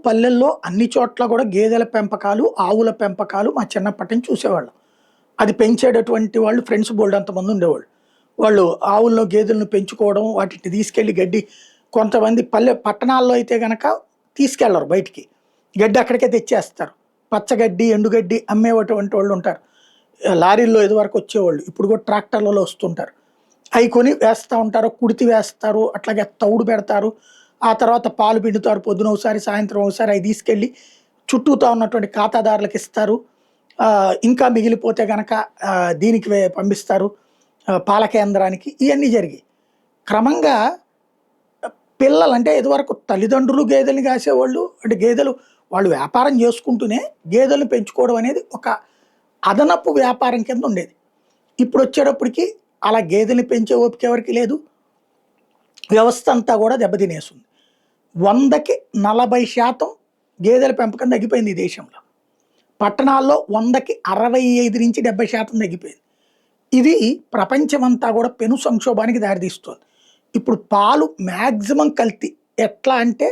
పల్లెల్లో అన్ని చోట్ల కూడా గేదెల పెంపకాలు, ఆవుల పెంపకాలు మా చిన్నప్పటి నుంచి చూసేవాళ్ళం. అది పెంచేటటువంటి వాళ్ళు ఫ్రెండ్స్ బోలెడు అంతమంది ఉండేవాళ్ళు. వాళ్ళు ఆవులను, గేదెలను పెంచుకోవడం, వాటిని తీసుకెళ్ళి గడ్డి కొంతమంది పట్టణాల్లో అయితే గనక తీసుకెళ్లరు బయటికి. గడ్డి అక్కడికే తెచ్చేస్తారు. పచ్చగడ్డి, ఎండుగడ్డి అమ్మేటటువంటి వాళ్ళు ఉంటారు. లారీల్లో ఇదివరకు వచ్చేవాళ్ళు. ఇప్పుడు కూడా ట్రాక్టర్లలో వస్తుంటారు. అయి కొని వేస్తా ఉంటారు. కుడితి వేస్తారు. అట్లాగే తౌడు పెడతారు. ఆ తర్వాత పాలు పిండుతారు. పొద్దున ఒకసారి, సాయంత్రం ఒకసారి అయి తీసుకెళ్ళి చుట్టూతా ఉన్నటువంటి ఖాతాదారులకు ఇస్తారు. ఇంకా మిగిలిపోతే గనక దీనికి పంపిస్తారు. పాల కేంద్రానికి. ఇయన్నీ జరిగాయి. క్రమంగా పిల్లలు అంటే ఇదివరకు తల్లిదండ్రులు గేదెల్ని కాసేవాళ్ళు. అంటే గేదెలు వాళ్ళు వ్యాపారం చేసుకుంటూనే గేదెలను పెంచుకోవడం అనేది ఒక అదనపు వ్యాపారం కింద ఉండేది. ఇప్పుడొచ్చేటప్పటికి అలా గేదెల్ని పెంచే ఓపిక ఎవరికీ లేదు. వ్యవస్థ అంతా కూడా దెబ్బతినేస్తుంది. 100కి 40% గేదెల పెంపకం తగ్గిపోయింది ఈ దేశంలో. పట్టణాల్లో 100కి 65-70% తగ్గిపోయింది. ఇది ప్రపంచమంతా కూడా పెను సంక్షోభానికి దారితీస్తుంది. ఇప్పుడు పాలు మ్యాక్సిమం కల్తీ. ఎట్లా అంటే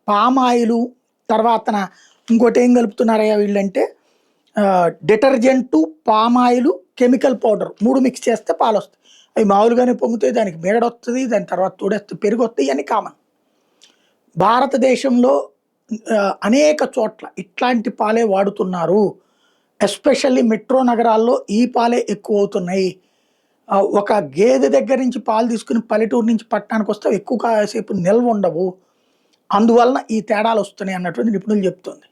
పామాయిలు, తర్వాతన ఇంకోటి ఏం కలుపుతున్నారయ్యా వీళ్ళంటే detergent, palm oil, chemical powder 3 mix చేస్తే పాలు వస్తాయి. అవి మామూలుగానే పొంగుతాయి. దానికి మేడ వస్తుంది. దాని తర్వాత తోడేస్తే పెరుగు వస్తాయి. ఇవన్నీ కామన్. భారతదేశంలో అనేక చోట్ల ఇట్లాంటి పాలే వాడుతున్నారు. ఎస్పెషల్లీ మెట్రో నగరాల్లో ఈ పాలే ఎక్కువ అవుతున్నాయి. ఒక గేదె దగ్గర నుంచి పాలు తీసుకుని పల్లెటూరు నుంచి పట్టణానికి వస్తే ఎక్కువ కాసేపు నిల్వ ఉండవు. అందువలన ఈ తేడాలు వస్తున్నాయి అన్నటువంటి నిపుణులు చెప్తుంది.